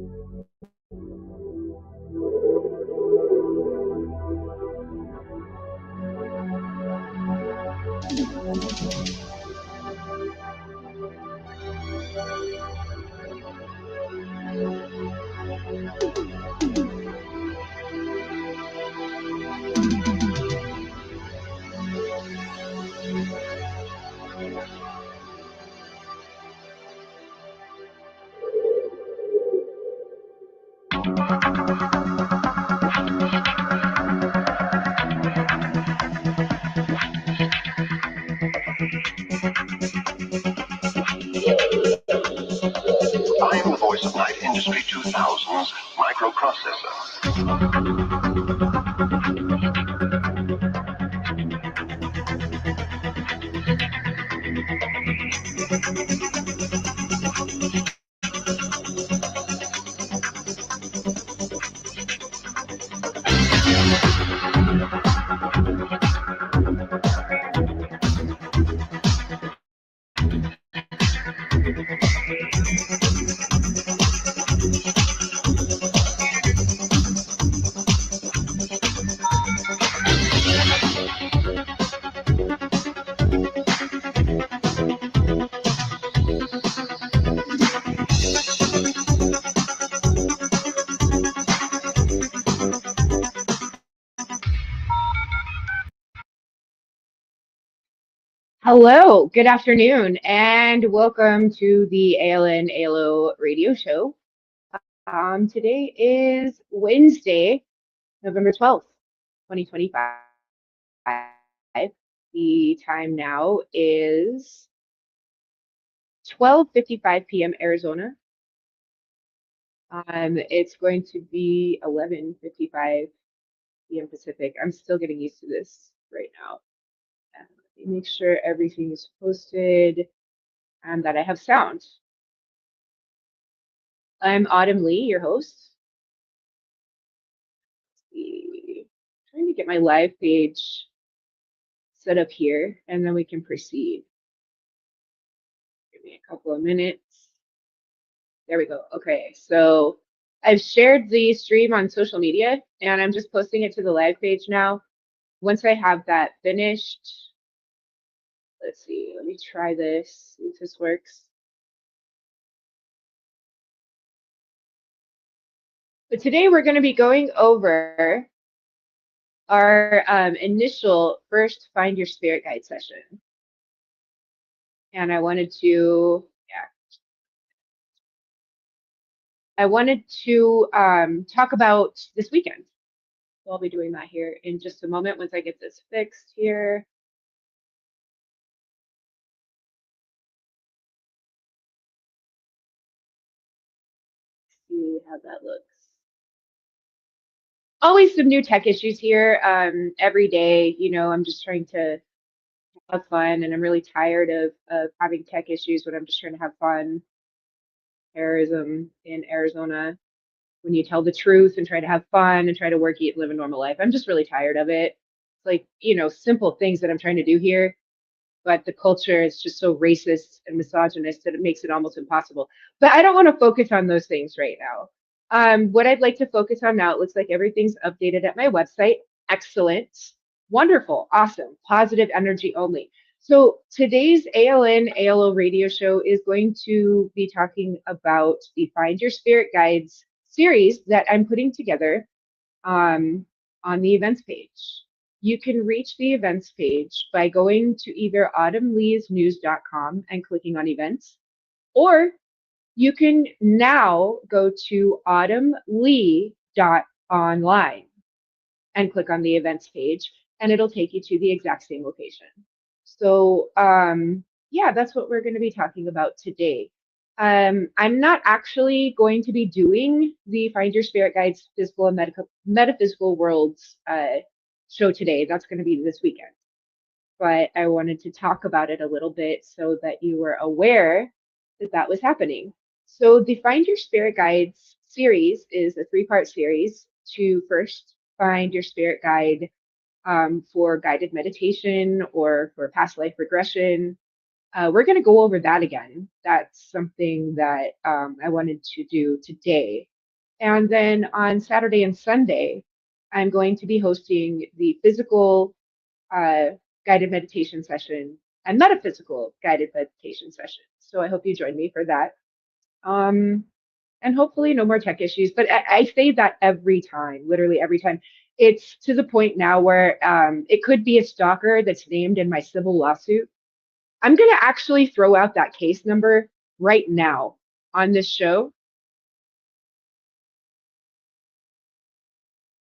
am the voice of Light Industry 2000's microprocessor. Hello, good afternoon, and welcome to the ALN ALO radio show. Today is Wednesday, November 12th, 2025. The time now is 12:55 p.m. Arizona. It's going to be 11:55 p.m. Pacific. I'm still getting used to this right now. Let me make sure everything is posted and that I have sound. I'm Autumn Lee, your host. Trying to get my live page set up here, and then we can proceed. Give me a couple of minutes. There we go. Okay, so I've shared the stream on social media, and I'm just posting it to the live page now. Once I have that finished, let's see, let me try this, see if this works. But today we're going to be going over our initial first Find Your Spirit Guide session. And I wanted to talk about this weekend. So I'll be doing that here in just a moment once I get this fixed here. See how that looks. Always some new tech issues here. Every day, you know, I'm just trying to have fun, and I'm really tired of having tech issues when I'm just trying to have fun. Terrorism in Arizona, when you tell the truth and try to have fun and try to work, eat, live a normal life. I'm just really tired of it. It's like, you know, simple things that I'm trying to do here, but the culture is just so racist and misogynist that it makes it almost impossible. But I don't want to focus on those things right now. What I'd like to focus on now, it looks like everything's updated at my website. Excellent. Wonderful. Awesome. Positive energy only. So today's ALN ALO radio show is going to be talking about the Find Your Spirit Guides series that I'm putting together on the events page. You can reach the events page by going to either autumnleesnews.com and clicking on events, or you can now go to autumnlee.online and click on the events page, and it'll take you to the exact same location. So yeah, that's what we're going to be talking about today. I'm not actually going to be doing the Find Your Spirit Guides Physical and Metaphysical Worlds show today. That's going to be this weekend. But I wanted to talk about it a little bit so that you were aware that that was happening. So the Find Your Spirit Guides series is a 3-part series to first find your spirit guide for guided meditation or for past life regression. we're going to go over that again. That's something that I wanted to do today. And then on Saturday and Sunday, I'm going to be hosting the physical guided meditation session and metaphysical guided meditation session. So I hope you join me for that. And hopefully no more tech issues. But I say that every time, literally every time. It's to the point now where it could be a stalker that's named in my civil lawsuit. I'm going to actually throw out that case number right now on this show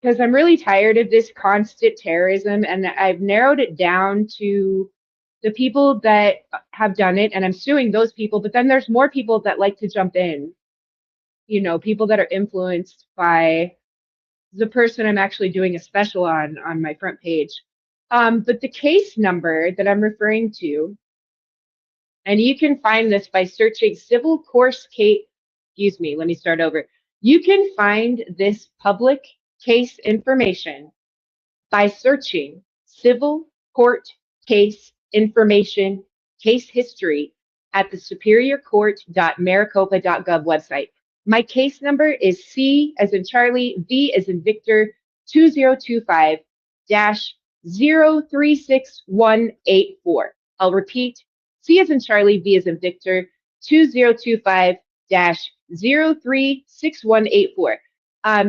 because I'm really tired of this constant terrorism, and I've narrowed it down to the people that have done it, and I'm suing those people. But then there's more people that like to jump in, you know, people that are influenced by the person I'm actually doing a special on my front page. But the case number that I'm referring to, and you can find this by searching civil course case, excuse me, let me start over. You can find this public case information by searching civil court case information case history at the superiorcourt.maricopa.gov website. My case number is C as in Charlie, V as in Victor, 2025-036184. I'll repeat, C as in Charlie, V as in Victor, 2025-036184.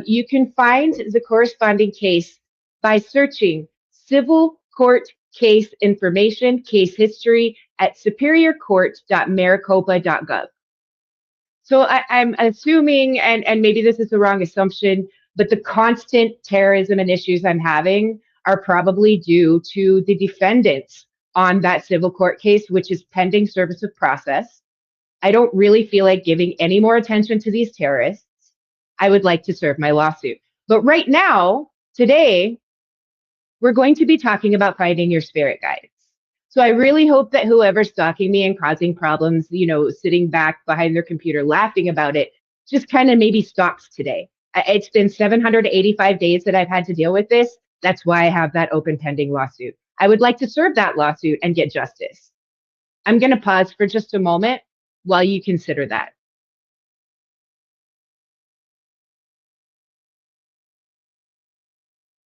You can find the corresponding case by searching civil court case information, case history at superiorcourt.maricopa.gov. So I'm assuming, and maybe this is the wrong assumption, but the constant terrorism and issues I'm having are probably due to the defendants on that civil court case, which is pending service of process. I don't really feel like giving any more attention to these terrorists. I would like to serve my lawsuit. But right now, today, we're going to be talking about finding your spirit guides. So I really hope that whoever's stalking me and causing problems, you know, sitting back behind their computer laughing about it, just kind of maybe stops today. It's been 785 days that I've had to deal with this. That's why I have that open pending lawsuit. I would like to serve that lawsuit and get justice. I'm going to pause for just a moment while you consider that.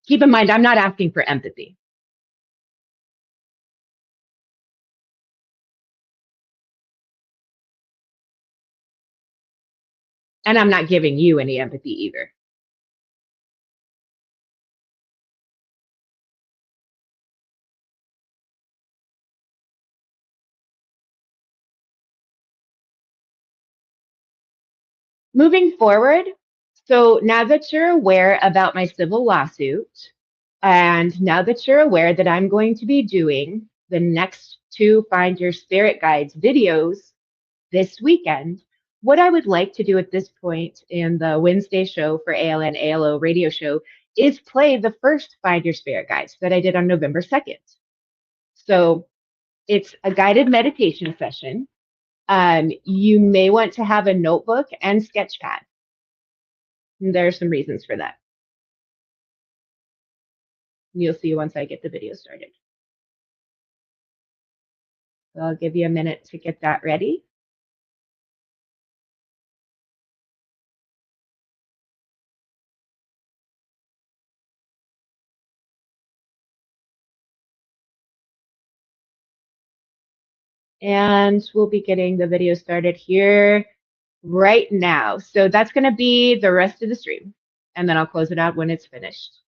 Keep in mind, I'm not asking for empathy. And I'm not giving you any empathy either. Moving forward, so now that you're aware about my civil lawsuit, and now that you're aware that I'm going to be doing the next two Find Your Spirit Guides videos this weekend, what I would like to do at this point in the Wednesday show for ALN ALO radio show is play the first Find Your Spirit Guides that I did on November 2nd. So it's a guided meditation session. You may want to have a notebook and sketch pad. There are some reasons for that. You'll see once I get the video started. So I'll give you a minute to get that ready. And we'll be getting the video started here right now. So that's going to be the rest of the stream. And then I'll close it out when it's finished.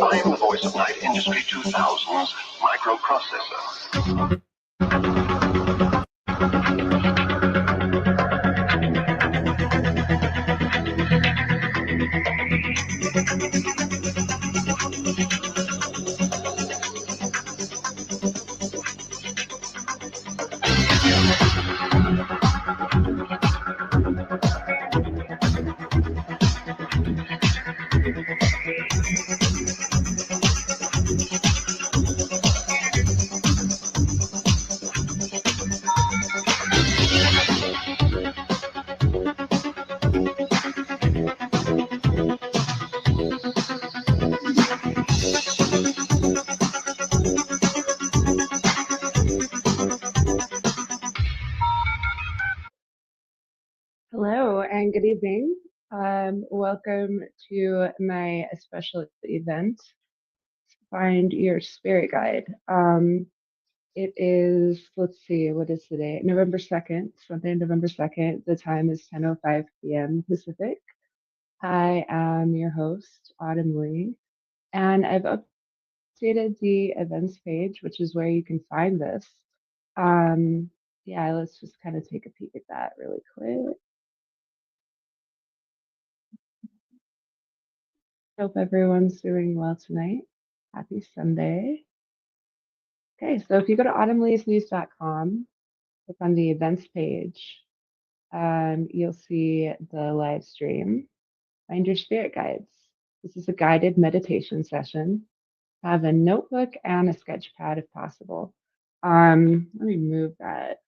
I am the voice of Night Industry 2000's Hello and good evening. Welcome to my special event, Find Your Spirit Guide. It is, let's see, what is today? November 2nd, Sunday, November 2nd. The time is 10:05 p.m. Pacific. I am your host, Autumn Lee, and I've updated the events page, which is where you can find this. Yeah, let's just kind of take a peek at that really quick. Hope everyone's doing well tonight. Happy Sunday. Okay, so if you go to autumnleesnews.com, click on the events page, you'll see the live stream. Find your spirit guides. This is a guided meditation session. Have a notebook and a sketch pad if possible. Let me move that.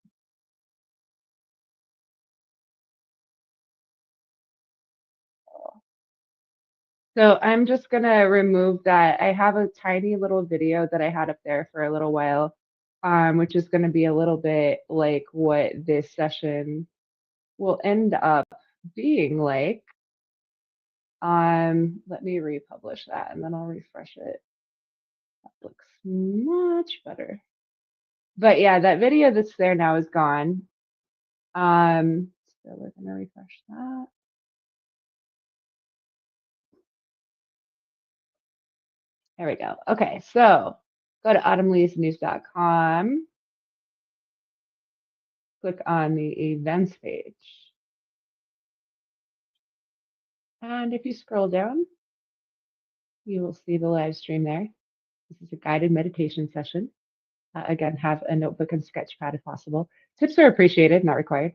So I'm just gonna remove that. I have a tiny little video that I had up there for a little while, which is gonna be a little bit like what this session will end up being like. Let me republish that and then I'll refresh it. That looks much better. But yeah, that video that's there now is gone. So we're gonna refresh that. There we go. Okay, so go to autumnleesnews.com, click on the events page. And if you scroll down, you will see the live stream there. This is a guided meditation session. Again, have a notebook and sketch pad if possible. Tips are appreciated, not required.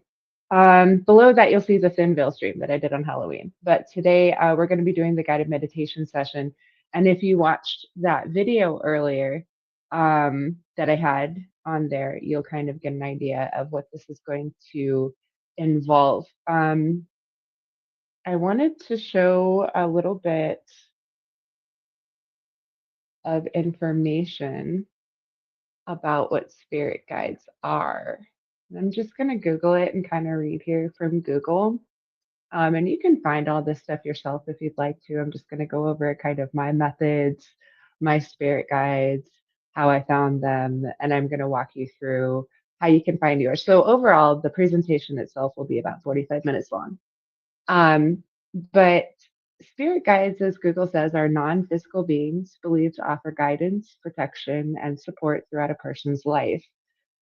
Below that, you'll see the thin veil stream that I did on Halloween. But today, we're going to be doing the guided meditation session. And if you watched that video earlier that I had on there, you'll kind of get an idea of what this is going to involve. I wanted to show a little bit of information about what spirit guides are. And I'm just going to Google it and kind of read here from Google. And you can find all this stuff yourself if you'd like to. I'm just going to go over kind of my methods, my spirit guides, how I found them, and I'm going to walk you through how you can find yours. So overall, the presentation itself will be about 45 minutes long. But spirit guides, as Google says, are non-physical beings believed to offer guidance, protection, and support throughout a person's life.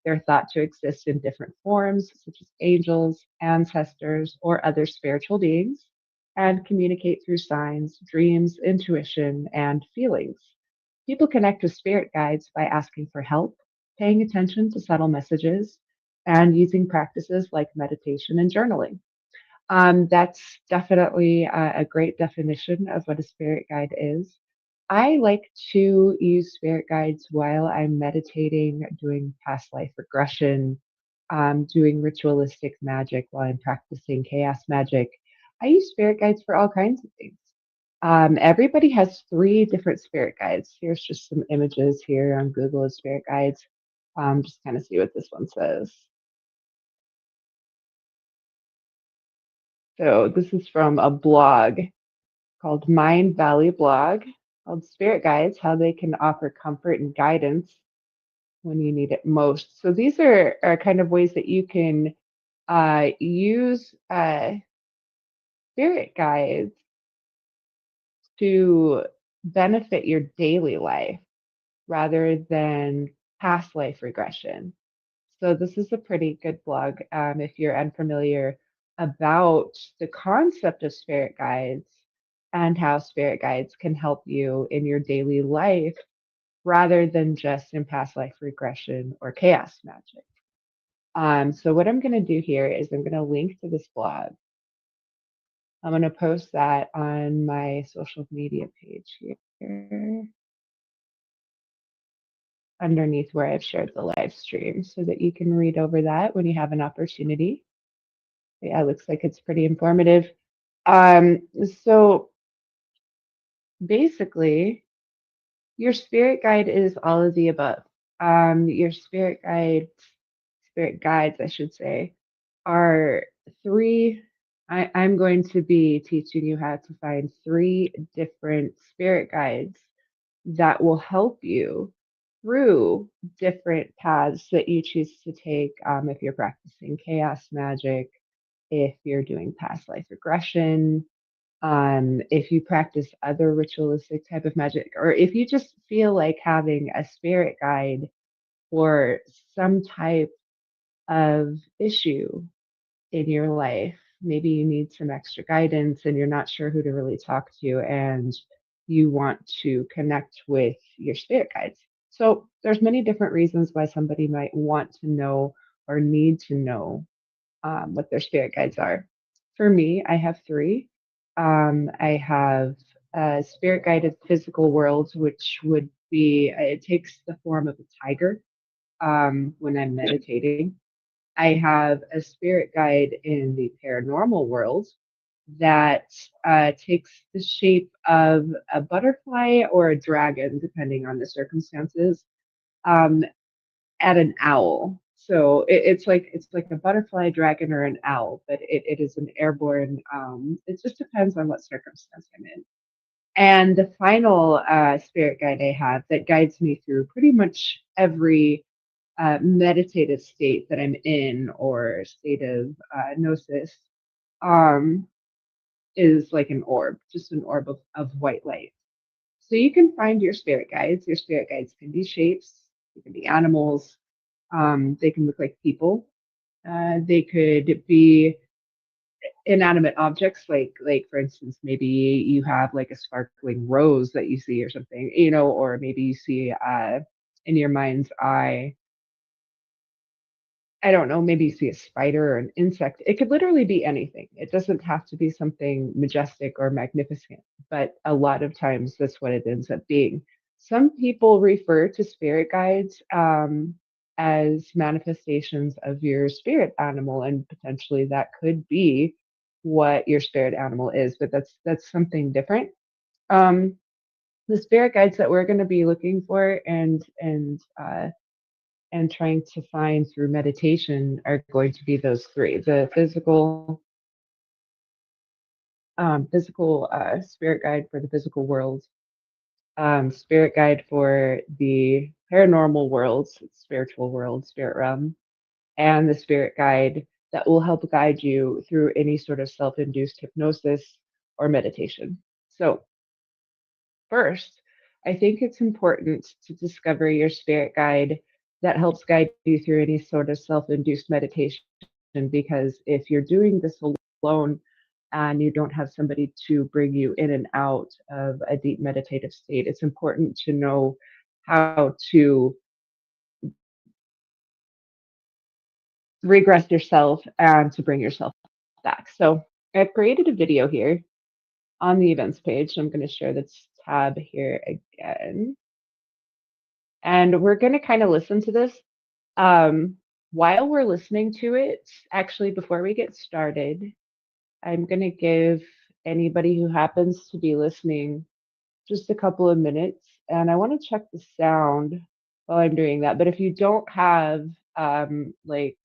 They're thought to exist in different forms, such as angels, ancestors, or other spiritual beings, and communicate through signs, dreams, intuition, and feelings. People connect with spirit guides by asking for help, paying attention to subtle messages, and using practices like meditation and journaling. That's definitely a great definition of what a spirit guide is. I like to use spirit guides while I'm meditating, doing past life regression, doing ritualistic magic while I'm practicing chaos magic. I use spirit guides for all kinds of things. Everybody has three different spirit guides. Here's just some images here on Google of spirit guides. Just kind of see what this one says. So this is from a blog called Mind Valley Blog, called Spirit Guides, how they can offer comfort and guidance when you need it most. So these are kind of ways that you can use spirit guides to benefit your daily life rather than past life regression. So this is a pretty good blog if you're unfamiliar about the concept of spirit guides and how spirit guides can help you in your daily life rather than just in past life regression or chaos magic. So what I'm going to do here is I'm going to link to this blog. I'm going to post that on my social media page here underneath where I've shared the live stream so that you can read over that when you have an opportunity. Yeah, it looks like it's pretty informative. Um, so basically, your spirit guide is all of the above. Your spirit guides, I should say, are three. I'm going to be teaching you how to find three different spirit guides that will help you through different paths that you choose to take if you're practicing chaos magic, if you're doing past life regression, if you practice other ritualistic type of magic, or if you just feel like having a spirit guide for some type of issue in your life. Maybe you need some extra guidance and you're not sure who to really talk to, and you want to connect with your spirit guides. So there's many different reasons why somebody might want to know or need to know what their spirit guides are. For me, I have three. I have a spirit guided physical world, which would be, it takes the form of a tiger when I'm meditating. I have a spirit guide in the paranormal world that takes the shape of a butterfly or a dragon, depending on the circumstances. Um, at an owl. So it's like a butterfly, dragon, or an owl, but it is an airborne. It just depends on what circumstance I'm in. And the final spirit guide I have that guides me through pretty much every meditative state that I'm in or state of gnosis um, is like an orb, just an orb of white light. So you can find your spirit guides. Your spirit guides can be shapes, they can be animals, they can look like people. They could be inanimate objects, like for instance, maybe you have like a sparkling rose that you see or something, or maybe you see in your mind's eye. I don't know, maybe you see a spider or an insect. It could literally be anything. It doesn't have to be something majestic or magnificent, but a lot of times that's what it ends up being. Some people refer to spirit guides as manifestations of your spirit animal, and potentially that could be what your spirit animal is, but that's something different. Um, the spirit guides that we're going to be looking for and trying to find through meditation are going to be those three: the physical spirit guide for the physical world, spirit guide for the paranormal world, spiritual world, spirit realm, and the spirit guide that will help guide you through any sort of self-induced hypnosis or meditation. So first, I think it's important to discover your spirit guide that helps guide you through any sort of self induced meditation. Because if you're doing this alone and you don't have somebody to bring you in and out of a deep meditative state, it's important to know how to regress yourself and to bring yourself back. So I've created a video here on the events page. I'm going to share this tab here again. And we're going to kind of listen to this. While we're listening to it, actually, before we get started, I'm going to give anybody who happens to be listening just a couple of minutes. And I want to check the sound while I'm doing that. But if you don't have like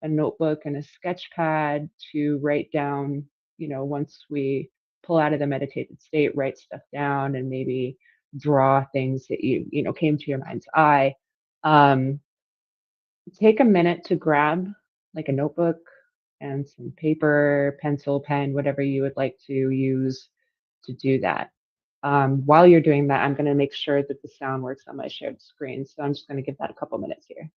a notebook and a sketch pad to write down, once we pull out of the meditated state, write stuff down and maybe draw things that came to your mind's eye. Take a minute to grab like a notebook and some paper, pencil, pen, whatever you would like to use to do that. While you're doing that, I'm going to make sure that the sound works on my shared screen. So I'm just going to give that a couple minutes here.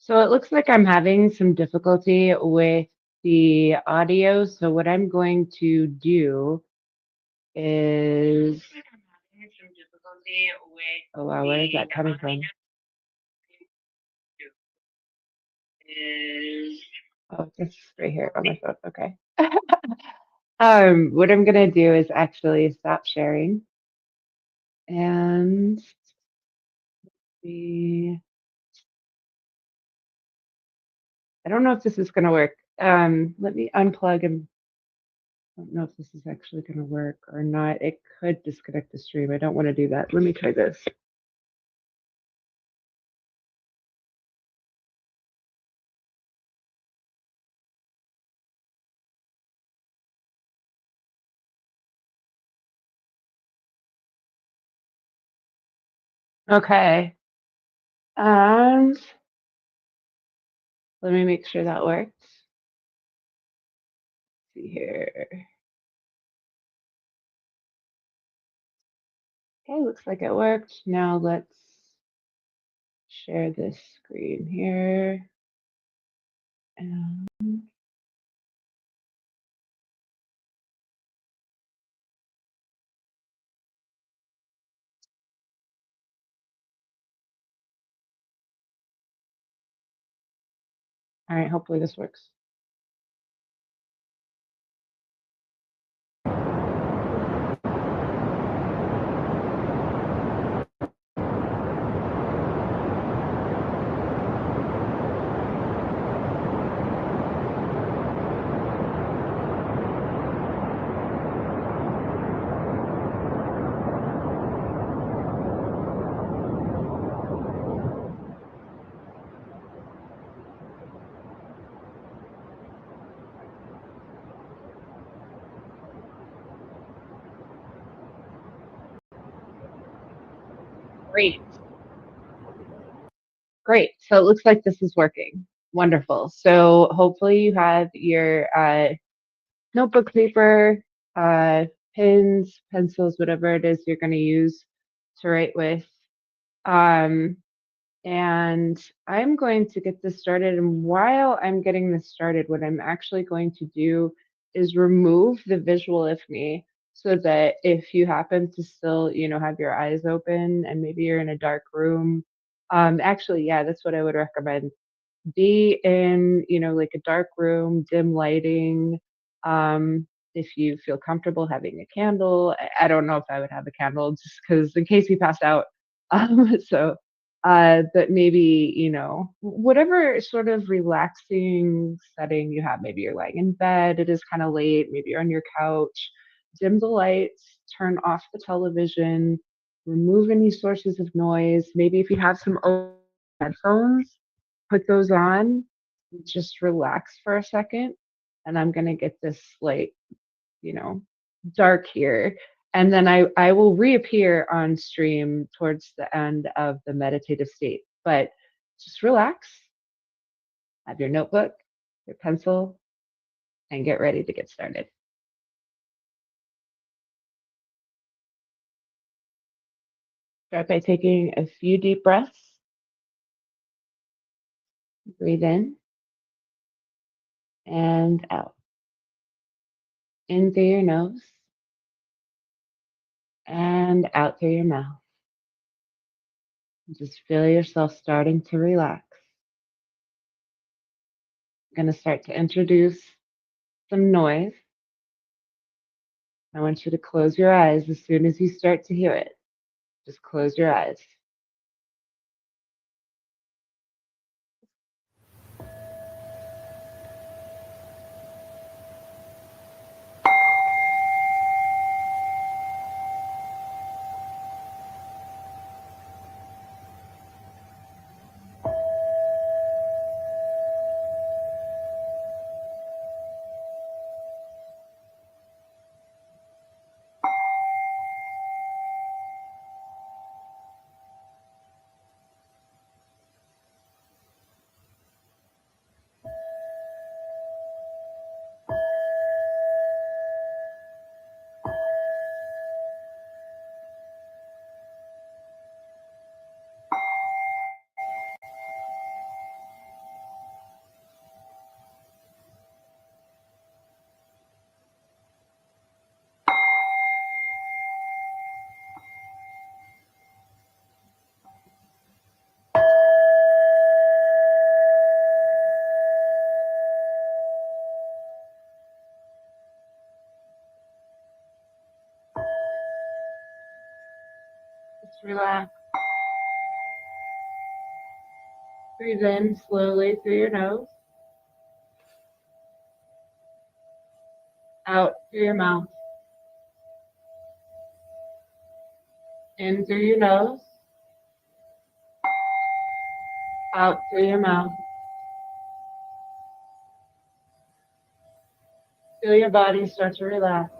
So it looks like I'm having some difficulty with the audio. So what I'm going to do is, oh wow, where is that coming from? Oh, just right here on my phone. Okay. What I'm gonna do is actually stop sharing and see. I don't know if this is gonna work. Let me unplug and I don't know if this is actually gonna work or not. It could disconnect the stream. I don't want to do that. Let me try this. Okay. And let me make sure that works. Let's see here. Okay, looks like it worked. Now let's share this screen here. And all right, hopefully this works. Great. Great. So it looks like this is working. Wonderful. So hopefully you have your notebook paper, uh, pens, pencils, whatever it is you're going to use to write with. Um, and I'm going to get this started. And while I'm getting this started, what I'm actually going to do is remove the visual of me so that if you happen to still, have your eyes open and maybe you're in a dark room, actually, yeah, that's what I would recommend. Be in, like a dark room, dim lighting. If you feel comfortable having a candle, I don't know if I would have a candle just because in case you pass out. But maybe, whatever sort of relaxing setting you have, maybe you're lying in bed, it is kind of late, maybe you're on your couch, dim the lights, turn off the television, remove any sources of noise. Maybe if you have some headphones, put those on, just relax for a second. And I'm going to get this like, you know, dark here. And then I will reappear on stream towards the end of the meditative state. But just relax, have your notebook, your pencil, and get ready to get started. Start by taking a few deep breaths. Breathe in and out. In through your nose and out through your mouth. Just feel yourself starting to relax. I'm going to start to introduce some noise. I want you to close your eyes as soon as you start to hear it. Just close your eyes. relax. Breathe in slowly through your nose, out through your mouth. In through your nose, out through your mouth. Feel your body start to relax.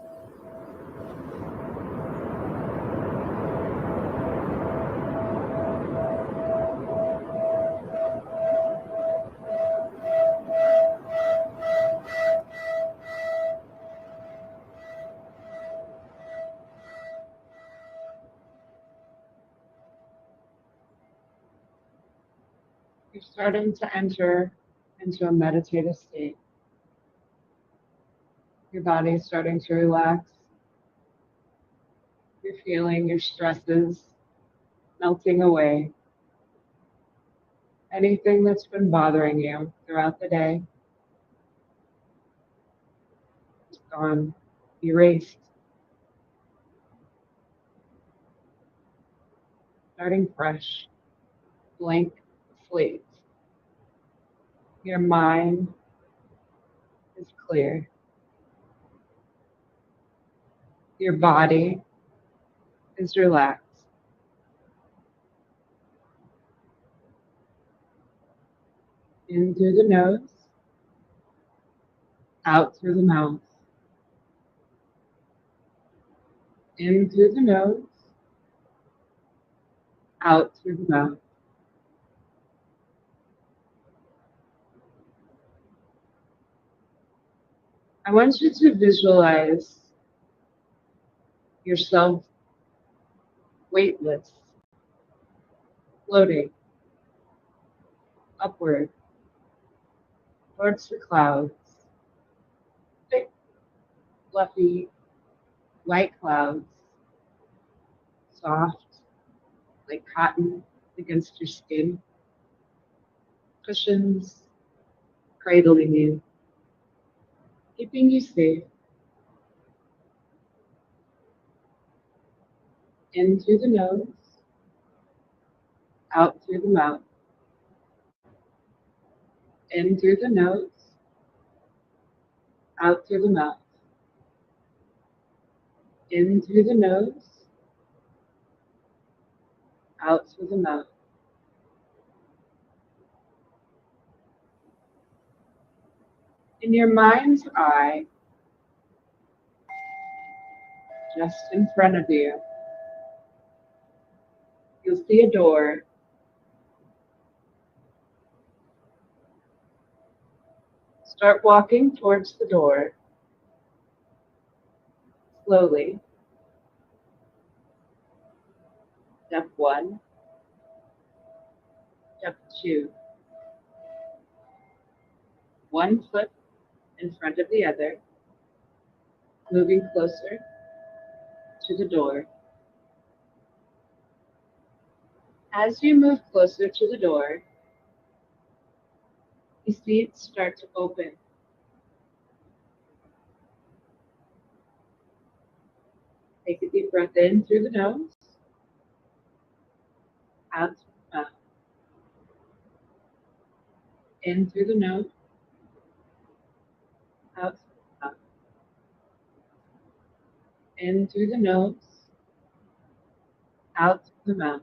You're starting to enter into a meditative state. Your body is starting to relax. You're feeling your stresses melting away. Anything that's been bothering you throughout the day is gone, erased. Starting fresh, blank slate. Your mind is clear. Your body is relaxed. In through the nose, out through the mouth. In through the nose, out through the mouth. I want you to visualize yourself weightless, floating upward towards the clouds. Thick, fluffy, white clouds, soft like cotton against your skin, cushions cradling you, keeping you safe. In through the nose, out through the mouth. In through the nose, out through the mouth. In through the nose, out through the mouth. In your mind's eye, just in front of you, you'll see a door. Start walking towards the door, slowly. Step 1, step 2. One foot in front of the other, moving closer to the door. As you move closer to the door, you see it start to open. Take a deep breath in through the nose, out through the mouth. In through the nose, out through the mouth. In through the nose, out through the mouth.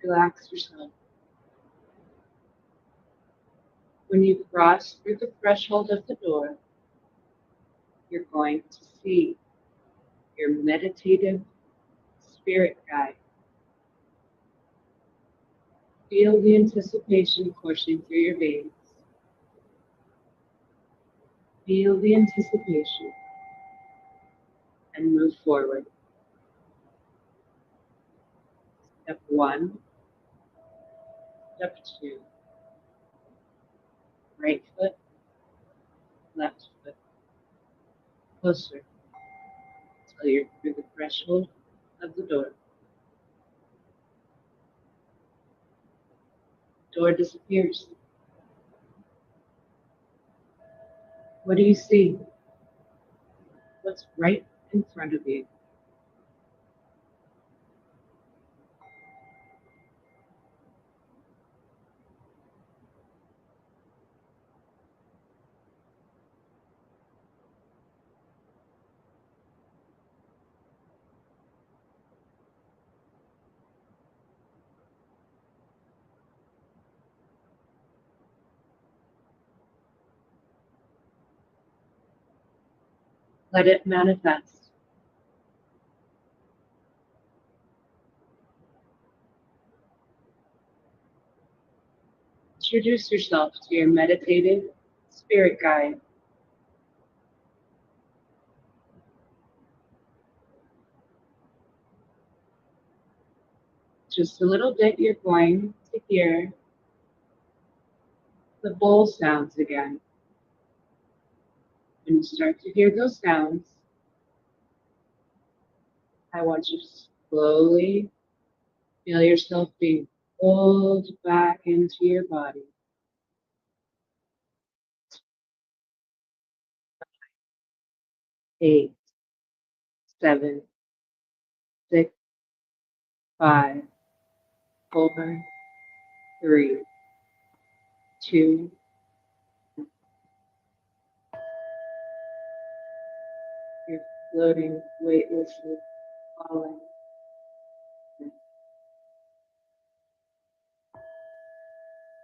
Relax yourself. When you cross through the threshold of the door, you're going to see your meditative spirit guide. Feel the anticipation coursing through your veins. Feel the anticipation and move forward. Step 1, step 2. Right foot, left foot. Closer till you're through the threshold of the door. Door disappears. What do you see? What's right in front of you? Let it manifest. Introduce yourself to your meditative spirit guide. Just a little bit, you're going to hear the bowl sounds again. When you start to hear those sounds, I want you to slowly feel yourself being pulled back into your body. 8, 7, 6, 5, 4, 3, 2. You're floating weightlessly, falling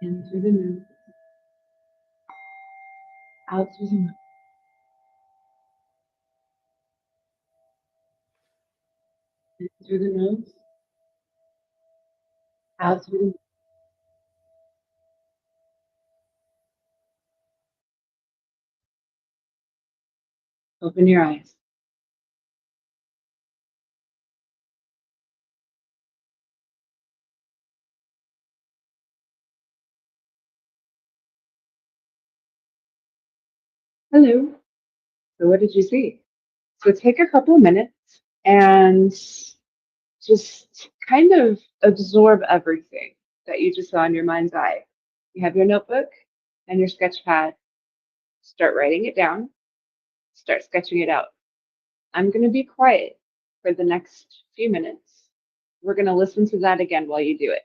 in through the nose, out through the mouth. In through the nose, out through the mouth. Open your eyes. Hello. So what did you see? So take a couple of minutes and just kind of absorb everything that you just saw in your mind's eye. You have your notebook and your sketch pad. Start writing it down. Start sketching it out. I'm going to be quiet for the next few minutes. We're going to listen to that again while you do it.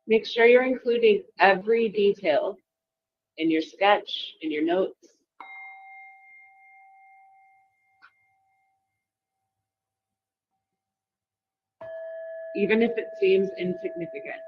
Make sure you're including every detail in your sketch, in your notes. Even if it seems insignificant.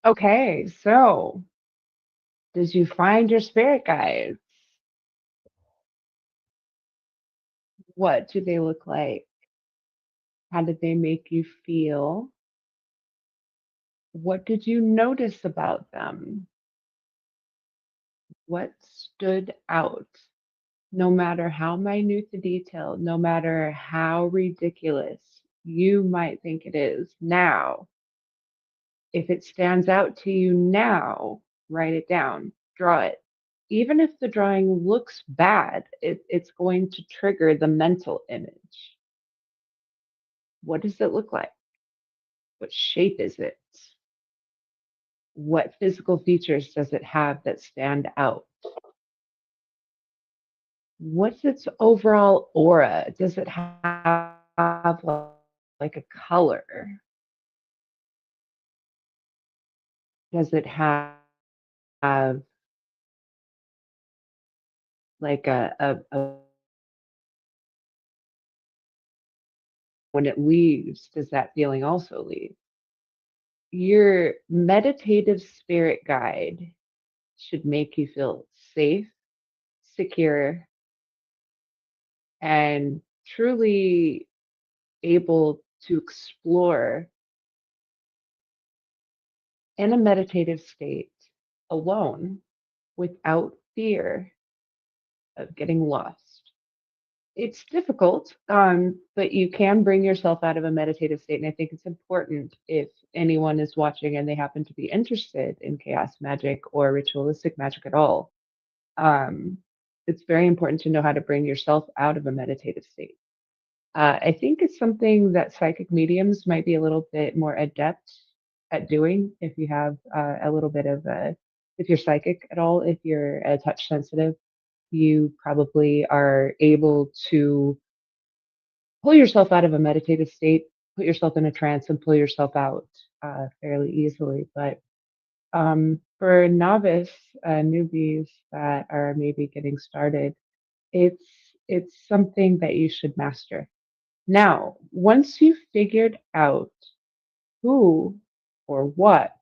Okay, so did you find your spirit guides? What do they look like? How did they make you feel? What did you notice about them? What stood out? No matter how minute the detail, no matter how ridiculous you might think it is now, if it stands out to you now, write it down, draw it. Even if the drawing looks bad, it's going to trigger the mental image. What does it look like? What shape is it? What physical features does it have that stand out? What's its overall aura? Does it have like a color? Does it have like a when it leaves, does that feeling also leave? Your meditative spirit guide should make you feel safe, secure, and truly able to explore in a meditative state alone without fear of getting lost. It's difficult, but you can bring yourself out of a meditative state. And I think it's important if anyone is watching and they happen to be interested in chaos magic or ritualistic magic at all. Um, it's very important to know how to bring yourself out of a meditative state. I think it's something that psychic mediums might be a little bit more adept at doing if you have a little bit of a, if you're psychic at all, if you're touch sensitive, you probably are able to pull yourself out of a meditative state, put yourself in a trance, and pull yourself out fairly easily. But for novice newbies that are maybe getting started, it's it's something that you should master. Now, once you've figured out who or what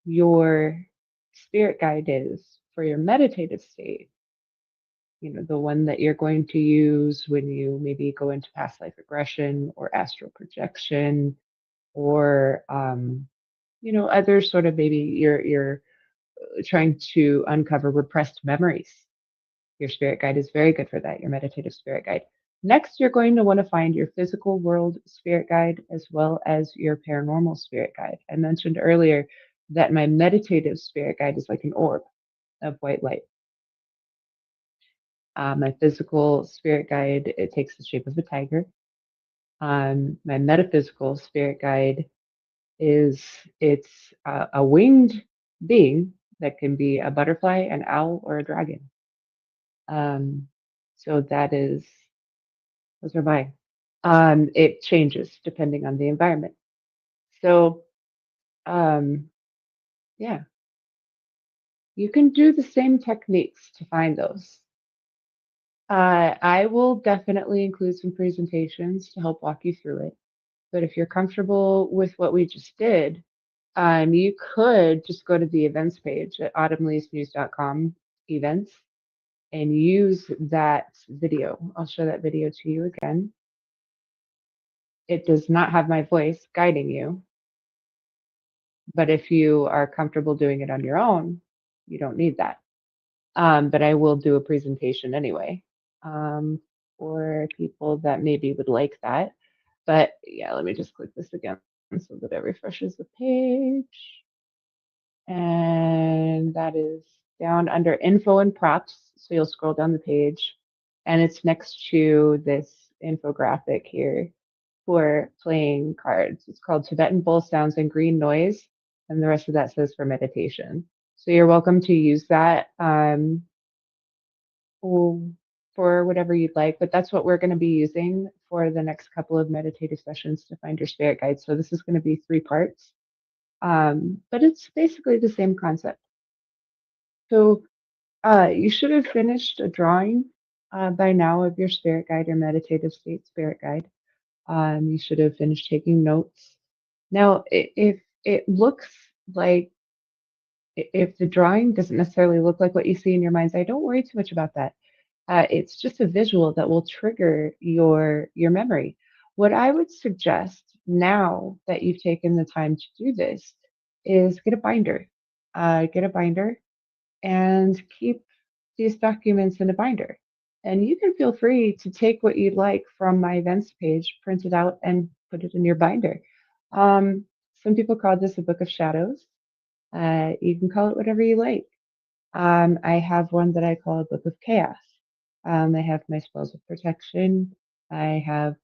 your spirit guide is for your meditative state, the one that you're going to use when you maybe go into past life regression or astral projection or other sort of maybe you're trying to uncover repressed memories. Your spirit guide is very good for that, your meditative spirit guide. Next, you're going to want to find your physical world spirit guide as well as your paranormal spirit guide. I mentioned earlier that my meditative spirit guide is like an orb of white light. My physical spirit guide, it takes the shape of a tiger. My metaphysical spirit guide is it's a winged being that can be a butterfly, an owl, or a dragon. Um, so those are mine. It changes depending on the environment. So um, yeah, you can do the same techniques to find those. I will definitely include some presentations to help walk you through it. But if you're comfortable with what we just did, you could just go to the events page at autumnleasnews.com events and use that video. I'll show that video to you again. It does not have my voice guiding you, but if you are comfortable doing it on your own, you don't need that. But I will do a presentation anyway for people that maybe would like that. But yeah, let me just click this again so that it refreshes the page. And that is down under info and props. So you'll scroll down the page and it's next to this infographic here for playing cards. It's called Tibetan Bowl Sounds and Green Noise. And the rest of that says for meditation. So you're welcome to use that for whatever you'd like, but that's what we're going to be using for the next couple of meditative sessions to find your spirit guide. So this is going to be 3 parts, but it's basically the same concept. So you should have finished a drawing by now of your spirit guide, your meditative state spirit guide. You should have finished taking notes. Now, if it looks like if the drawing doesn't necessarily look like what you see in your mind's eye, don't worry too much about that. It's just a visual that will trigger your memory. What I would suggest now that you've taken the time to do this is get a binder. Get a binder and keep these documents in a binder. And you can feel free to take what you'd like from my events page, print it out, and put it in your binder. Some people call this a book of shadows. You can call it whatever you like. I have one that I call a book of chaos. I have my spells of protection. I have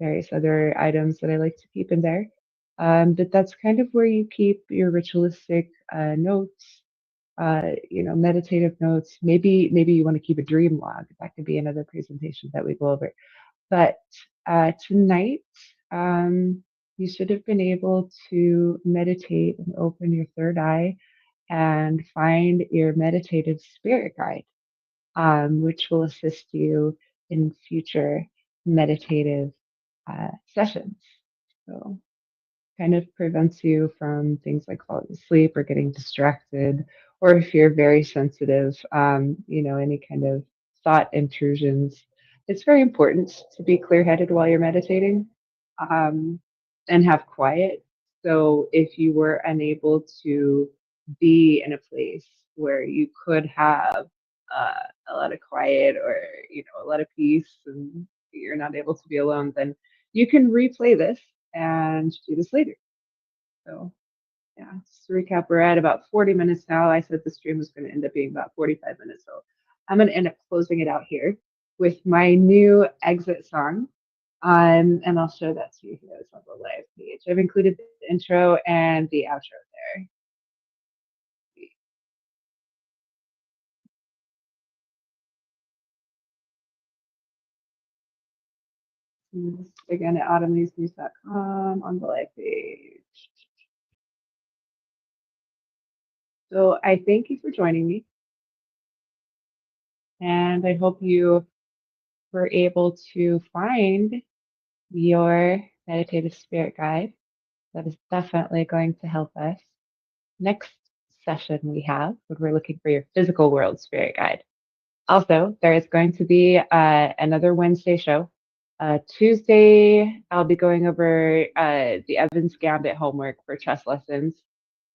various other items that I like to keep in there. But that's kind of where you keep your ritualistic notes, meditative notes. Maybe you want to keep a dream log. That could be another presentation that we go over. But tonight, you should have been able to meditate and open your third eye and find your meditative spirit guide, which will assist you in future meditative sessions. So kind of prevents you from things like falling asleep or getting distracted, or if you're very sensitive, any kind of thought intrusions. It's very important to be clear-headed while you're meditating, and have quiet. So if you were unable to be in a place where you could have a lot of quiet or a lot of peace, and you're not able to be alone, then you can replay this and do this later. So yeah, just to recap, we're at about 40 minutes now. I said the stream was going to end up being about 45 minutes. So I'm going to end up closing it out here with my new exit song. And I'll show that to you here. It's on the live page. I've included the intro and the outro there. Again at autumnleafsnews.com on the live page. So I thank you for joining me. And I hope you were able to find your meditative spirit guide. That is definitely going to help us. Next session we have when we're looking for your physical world spirit guide. Also, there is going to be another Wednesday show. Tuesday, I'll be going over the Evans Gambit homework for chess lessons.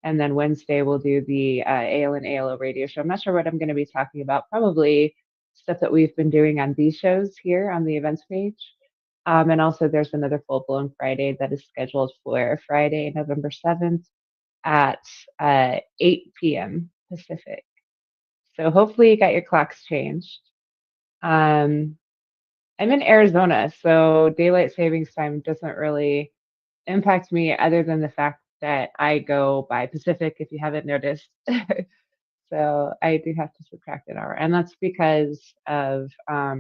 And then Wednesday, we'll do the AL and ALO radio show. I'm not sure what I'm going to be talking about. Probably stuff that we've been doing on these shows here on the events page. And also, there's another full blown Friday that is scheduled for Friday, November 7th at 8 p.m. Pacific. So hopefully, you got your clocks changed. I'm in Arizona, so daylight savings time doesn't really impact me other than the fact that I go by Pacific, if you haven't noticed. So I do have to subtract an hour. And that's because of a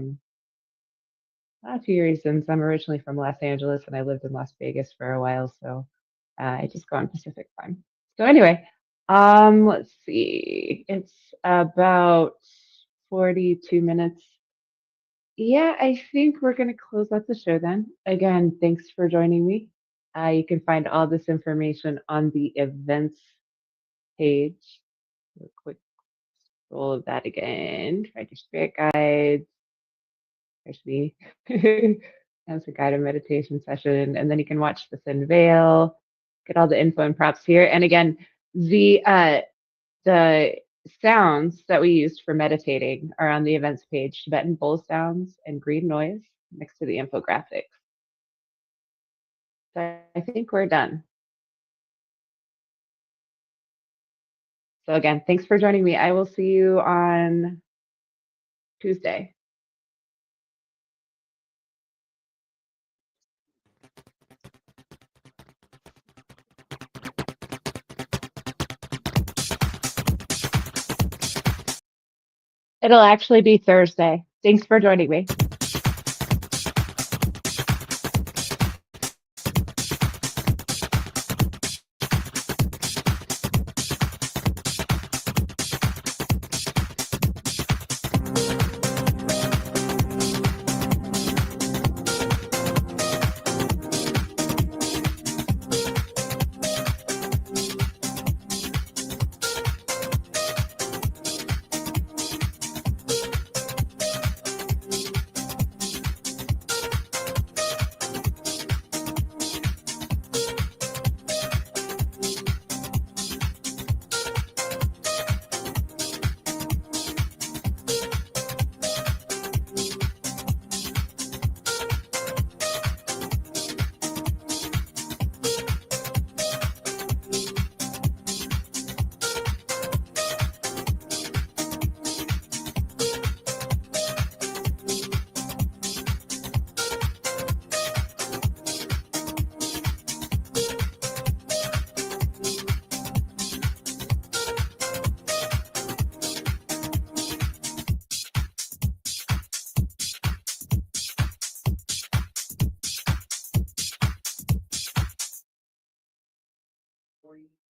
few reasons. I'm originally from Los Angeles and I lived in Las Vegas for a while. So I just go on Pacific time. So anyway, let's see. It's about 42 minutes. Yeah, I think we're going to close out the show then. Again, thanks for joining me. You can find all this information on the events page. Do a quick scroll of that again. Find your spirit guides. There's me. That's a guided meditation session. And then you can watch the Thin Veil, get all the info and props here. And again, the sounds that we used for meditating are on the events page, Tibetan bowl sounds and green noise next to the infographics. So I think we're done. So again, thanks for joining me. I will see you on Tuesday. It'll actually be Thursday. Thanks for joining me. for you.